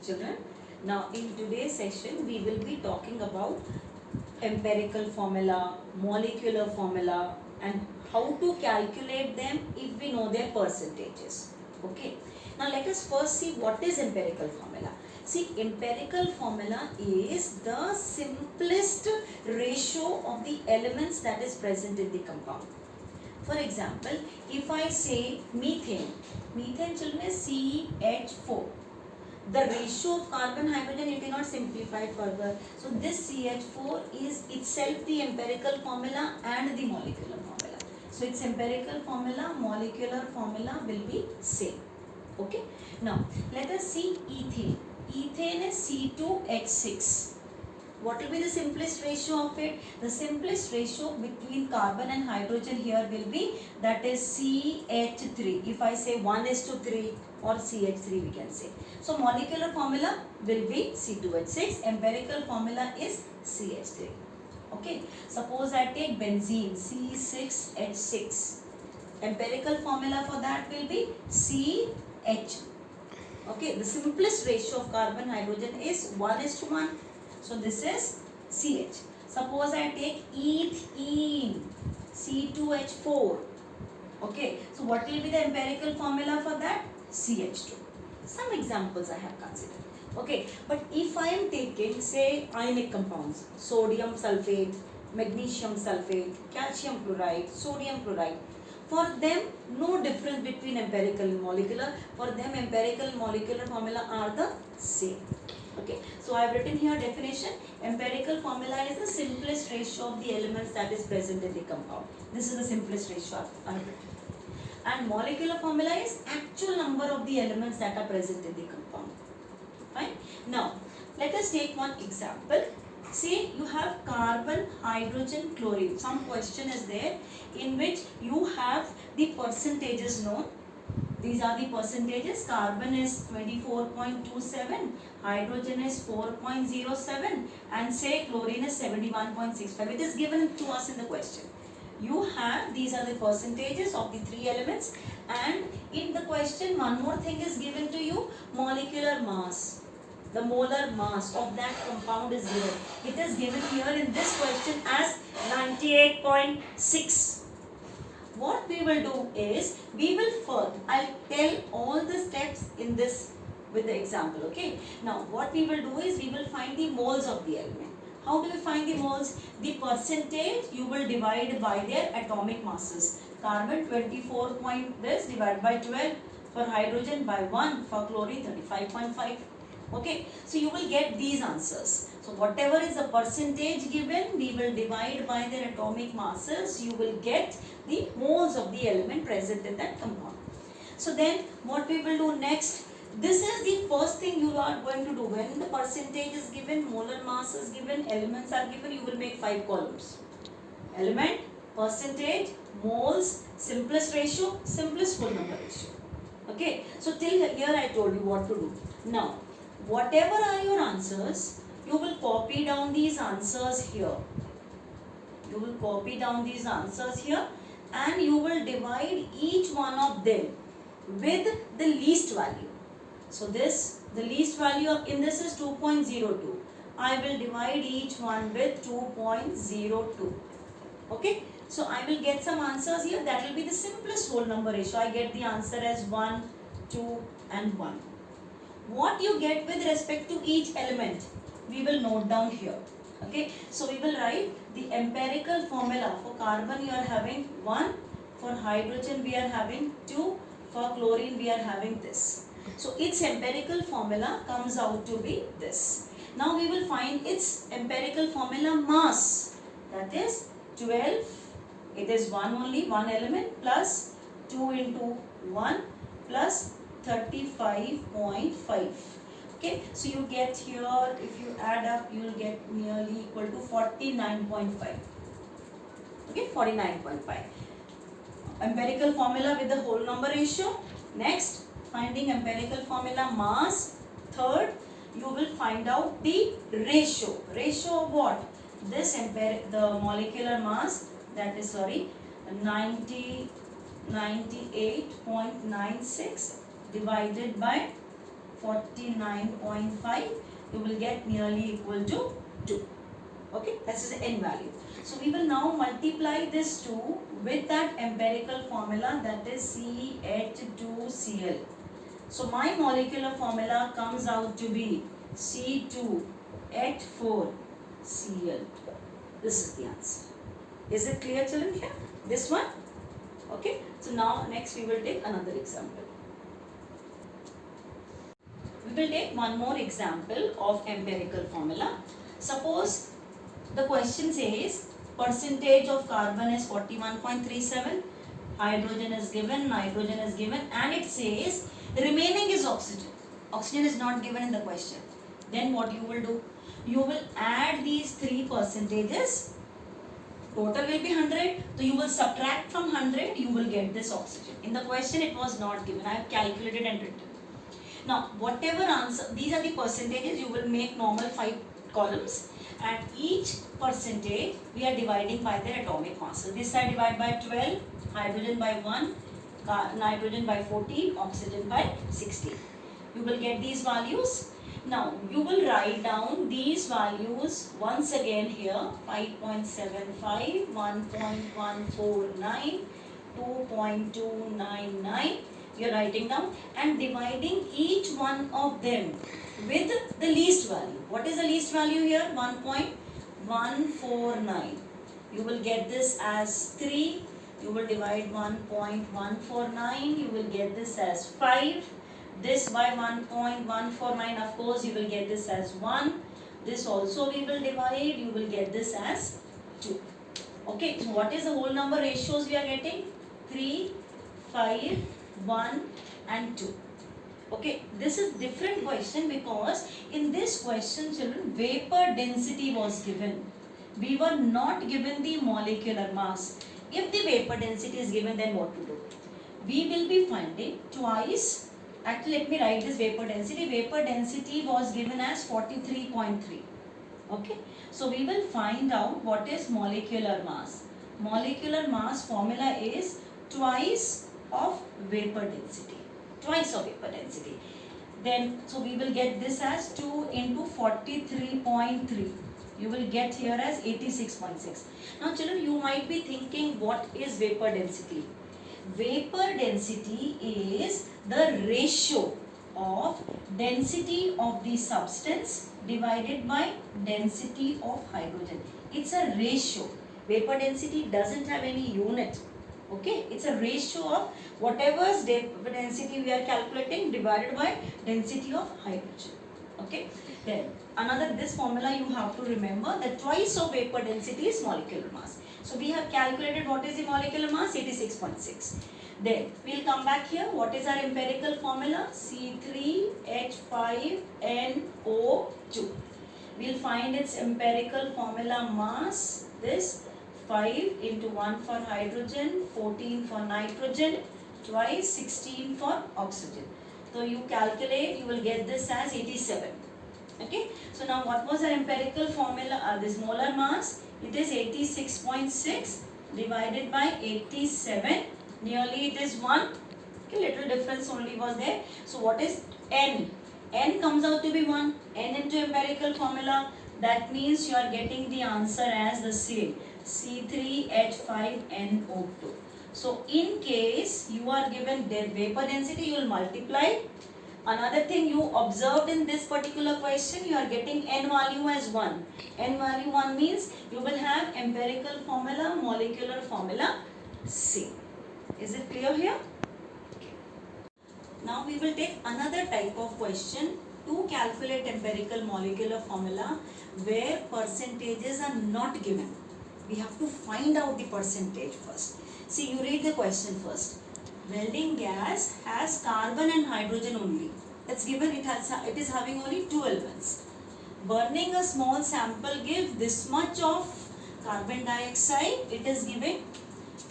Children, now in today's session we will be talking about empirical formula, molecular formula and how to calculate them if we know their percentages. Okay. Now let us first see what is empirical formula. See, empirical formula is the simplest ratio of the elements that is present in the compound. For example, if I say methane children is CH4. The ratio of carbon hydrogen you cannot simplify it further. So this CH4 is itself the empirical formula and the molecular formula. So its empirical formula, molecular formula will be same. Okay. Now let us see ethane. Ethane is C2H6. What will be the simplest ratio of it? The simplest ratio between carbon and hydrogen here will be, that is CH3. If I say 1:3 or CH3 we can say. So molecular formula will be C2H6. Empirical formula is CH3. Okay. Suppose I take benzene C6H6. Empirical formula for that will be CH. Okay. The simplest ratio of carbon hydrogen is 1:1. So this is CH. Suppose I take ethene C2H4. Okay. So what will be the empirical formula for that? CH2. Some examples I have considered. Okay. But if I am taking say ionic compounds, sodium sulfate, magnesium sulfate, calcium chloride, sodium chloride, for them no difference between empirical and molecular. For them empirical and molecular formula are the same. Okay, so I have written here definition. Empirical formula is the simplest ratio of the elements that is present in the compound. This is the simplest ratio I have written. And molecular formula is actual number of the elements that are present in the compound. Fine. Now, let us take one example. Say you have carbon, hydrogen, chlorine. Some question is there in which you have the percentages known. These are the percentages. Carbon is 24.27, hydrogen is 4.07 and say chlorine is 71.65. It is given to us in the question. You have, these are the percentages of the three elements, and in the question one more thing is given to you, molecular mass. The molar mass of that compound is given. It is given here in this question as 98.6. What we will do is, we will first, I'll tell all the steps in this with the example, okay. Now what we will do is, we will find the moles of the element. How do we find the moles? The percentage you will divide by their atomic masses. Carbon 24 point this divided by 12, for hydrogen by 1, for chlorine 35.5. Okay, so you will get these answers. So whatever is the percentage given, we will divide by their atomic masses. You will get the moles of the element present in that compound. So then what we will do next? This is the first thing you are going to do. When the percentage is given, molar mass is given, elements are given, you will make 5 columns. Element, percentage, moles, simplest ratio, simplest whole number ratio. Okay, so till here I told you what to do. Now, whatever are your answers, you will copy down these answers here. You will copy down these answers here and you will divide each one of them with the least value. So this, the least value in this is 2.02. I will divide each one with 2.02. Okay. So I will get some answers here. That will be the simplest whole number ratio. I get the answer as 1, 2 and 1. What you get with respect to each element, we will note down here. Okay. So we will write the empirical formula. For carbon you are having 1, for hydrogen we are having 2, for chlorine we are having this. So its empirical formula comes out to be this. Now we will find its empirical formula mass. That is 12, it is 1 only, 1 element, plus 2 into 1 plus 35.5. Okay, so you get here, if you add up, you will get nearly equal to 49.5. Okay, 49.5. Empirical formula with the whole number ratio. Next, finding empirical formula mass. Third, you will find out the ratio. Ratio of what? This the molecular mass, that is 98.96 divided by 49.5, you will get nearly equal to 2. Okay, this is the n value. So we will now multiply this 2 with that empirical formula, that is CH2Cl. So my molecular formula comes out to be C2H4Cl. This is the answer. Is it clear, children, here? This one? Okay. So now next we will take another example. We will take one more example of empirical formula. Suppose the question says percentage of carbon is 41.37, hydrogen is given, nitrogen is given, and it says remaining is oxygen. Oxygen is not given in the question. Then what you will do? You will add these three percentages. Total will be 100. So you will subtract from 100. You will get this oxygen. In the question it was not given. I have calculated and written. Now whatever answer, these are the percentages. You will make normal 5 columns. And each percentage we are dividing by their atomic mass. So this side divide by 12, hydrogen by 1, nitrogen by 14, oxygen by 16. You will get these values. Now you will write down these values once again here: 5.75, 1.149, 2.299. You are writing down and dividing each one of them with the least value. What is the least value here? 1.149. You will get this as 3. You will divide 1.149. You will get this as 5. This by 1.149, of course, you will get this as 1. This also we will divide. You will get this as 2. Okay, so what is the whole number ratios we are getting? 3, 5, 1 and 2. Okay, this is different question because in this question, children, vapor density was given. We were not given the molecular mass. If the vapor density is given, then what to do? We will be finding twice. Actually, let me write this vapor density. Vapor density was given as 43.3. Okay, so we will find out what is molecular mass. Molecular mass formula is twice of vapor density. Twice of vapor density. Then, so we will get this as 2 into 43.3. You will get here as 86.6. Now children, you might be thinking, what is vapor density? Vapor density is the ratio of density of the substance divided by density of hydrogen. It's a ratio. Vapor density doesn't have any unit. Okay, it's a ratio of whatever's vapor density we are calculating divided by density of hydrogen. Okay, then another, this formula you have to remember that twice of vapor density is molecular mass. So we have calculated what is the molecular mass, 86.6. Then we will come back here. What is our empirical formula? C3H5NO2. We will find its empirical formula mass, this 5 into 1 for hydrogen, 14 for nitrogen, twice 16 for oxygen. So you calculate, you will get this as 87. Okay. So now what was our empirical formula? This molar mass, it is 86.6 divided by 87. Nearly it is 1. Okay, little difference only was there. So what is N? N comes out to be 1. N into empirical formula. That means you are getting the answer as the same. C3H5NO2. So in case you are given vapor density, you will multiply. Another thing you observed in this particular question, you are getting N value as 1. N value 1 means you will have empirical formula, molecular formula same. Is it clear here? Okay. Now we will take another type of question to calculate empirical molecular formula where percentages are not given. We have to find out the percentage first. See, you read the question first. Welding gas has carbon and hydrogen only. It's given, it is having only 2 elements. Burning a small sample gives this much of carbon dioxide. It is giving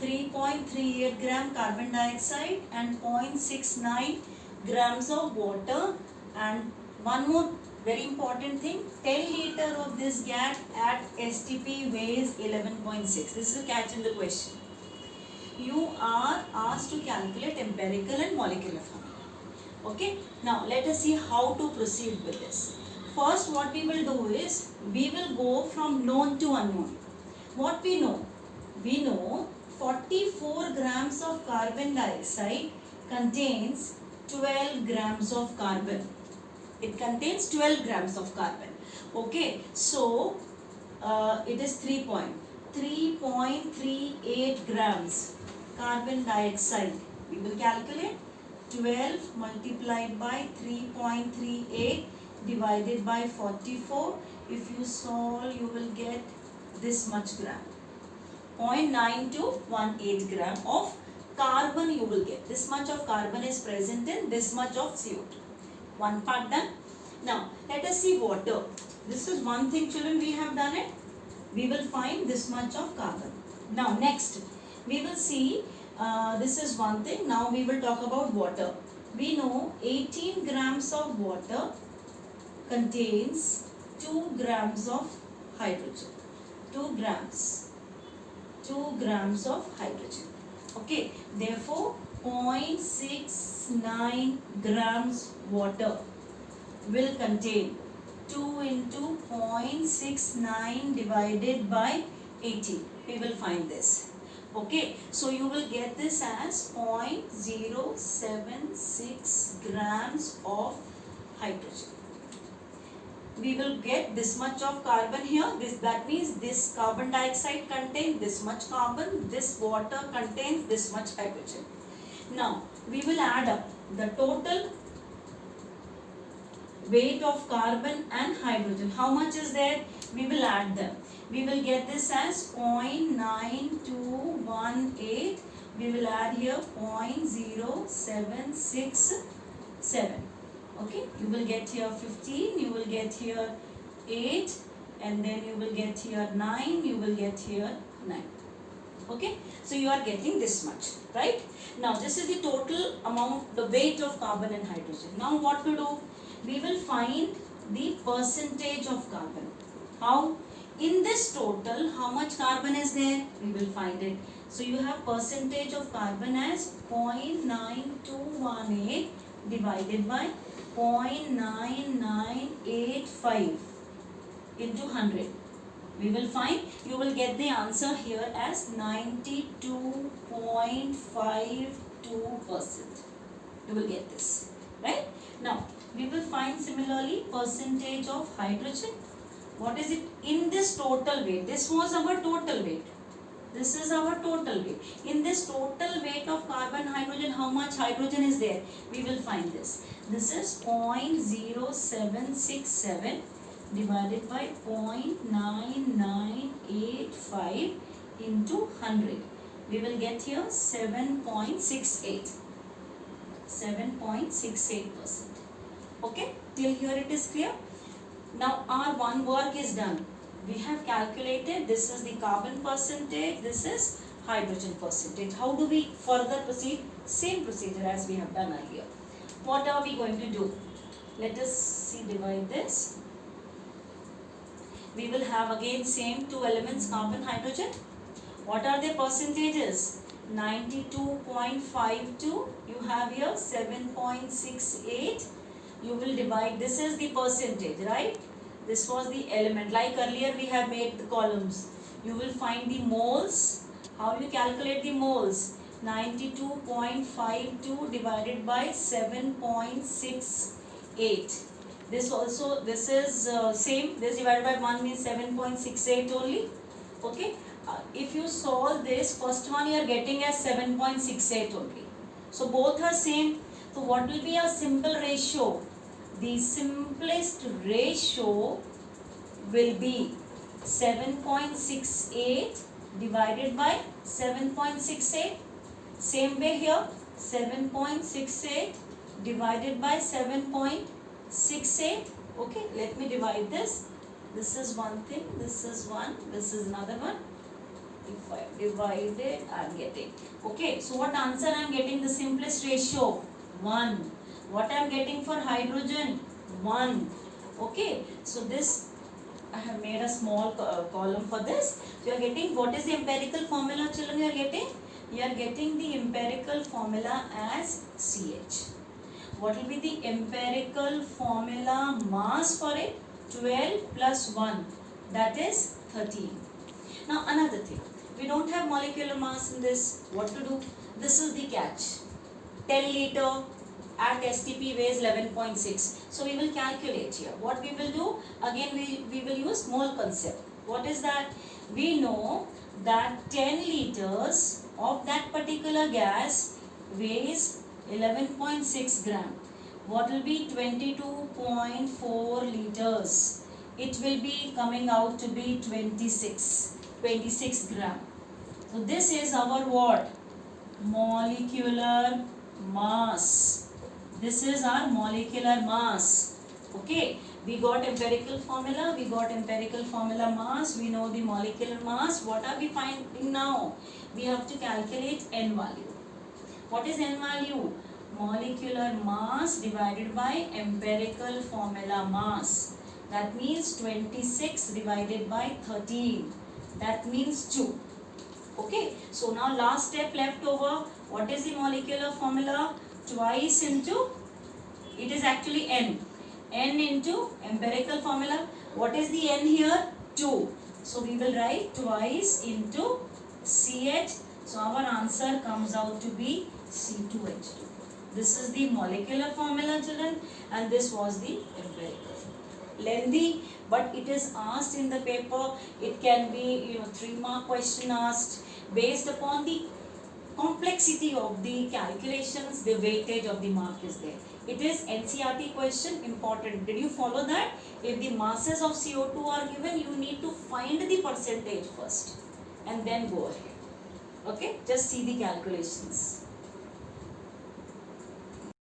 3.38 gram carbon dioxide and 0.69 grams of water. And one more very important thing, 10 liter of this gas at STP weighs 11.6. This is a catch in the question. You are asked to calculate empirical and molecular formula. Okay, now let us see how to proceed with this. First, what we will do is, we will go from known to unknown. What we know? We know 44 grams of carbon dioxide contains 12 grams of carbon. It contains 12 grams of carbon. Okay, so it is 3.38 grams carbon dioxide. We will calculate 12 multiplied by 3.38 divided by 44. If you solve, you will get this much gram. 0.9218 gram of carbon you will get. This much of carbon is present in this much of CO2. One part done. Now let us see water. This is one thing, children, we have done it. We will find this much of carbon. Now next we will see, this is one thing. Now we will talk about water. We know 18 grams of water contains 2 grams of hydrogen. 2 grams of hydrogen. Okay, therefore 0.69 grams water will contain 2 into 0.69 divided by 18. We will find this. Okay, so you will get this as 0.076 grams of hydrogen. We will get this much of carbon here. That means this carbon dioxide contains this much carbon, this water contains this much hydrogen. Now we will add up the total weight of carbon and hydrogen. How much is there? We will add them. We will get this as 0.9218. We will add here 0.0767. Okay, you will get here 15, you will get here 8, and then you will get here 9, you will get here 9. Okay, so you are getting this much, right? Now this is the total amount, the weight of carbon and hydrogen. Now what to do? We will find the percentage of carbon. How? In this total, how much carbon is there? We will find it. So you have percentage of carbon as 0.9218 divided by 0.9985 into 100. We will find, you will get the answer here as 92.52%. You will get this, right? Now we will find similarly percentage of hydrogen. What is it in this total weight? This was our total weight. This is our total weight. In this total weight of carbon, hydrogen, how much hydrogen is there? We will find this. This is 0.0767 divided by 0.9985 into 100. We will get here 7.68. 7.68%. Okay, till here it is clear. Now our one work is done. We have calculated, this is the carbon percentage, this is hydrogen percentage. How do we further proceed? Same procedure as we have done earlier. What are we going to do? Let us see, divide this. We will have again same two elements, carbon, hydrogen. What are their percentages? 92.52, you have here 7.68. You will divide, this is the percentage, right? This was the element, like earlier we have made the columns. You will find the moles. How you calculate the moles? 92.52 divided by 7.68. This also, this is same, this divided by 1 means 7.68 only. Okay, if you solve this, first one you are getting as 7.68 only. So both are same. So what will be a simple ratio? The simplest ratio will be 7.68 divided by 7.68. Same way here, 7.68 divided by 7.68. Okay, let me divide this. This is one thing, this is one, this is another one. If I divide it, I am getting. Okay, so what answer I am getting? The simplest ratio, 1. What I am getting for hydrogen? 1. Okay, so this, I have made a small column for this. So you are getting, what is the empirical formula, children? You are getting the empirical formula as CH. What will be the empirical formula mass for it? 12 plus 1, that is 13. Now another thing, we don't have molecular mass in this. What to do? This is the catch. 10 liter at STP weighs 11.6. So we will calculate here. What we will do? Again we will use mole concept. What is that? We know that 10 liters of that particular gas weighs 11.6 gram. What will be 22.4 liters? It will be coming out to be 26 gram. So this is our what? Molecular mass. This is our molecular mass. Okay, we got empirical formula, we got empirical formula mass, we know the molecular mass. What are we finding now? We have to calculate N value. What is N value? Molecular mass divided by empirical formula mass. That means 26 divided by 13. That means 2. Okay, so now last step left over. What is the molecular formula? Twice into, it is actually N. N into empirical formula. What is the N here? 2. So we will write twice into CH. So our answer comes out to be C2H2. This is the molecular formula, children, and this was the empirical. Lengthy, but it is asked in the paper. It can be 3-mark question asked based upon the complexity of the calculations. The weightage of the mark is there. It is NCERT question, important. Did you follow that? If the masses of CO2 are given, you need to find the percentage first and then go ahead. Okay, just see the calculations.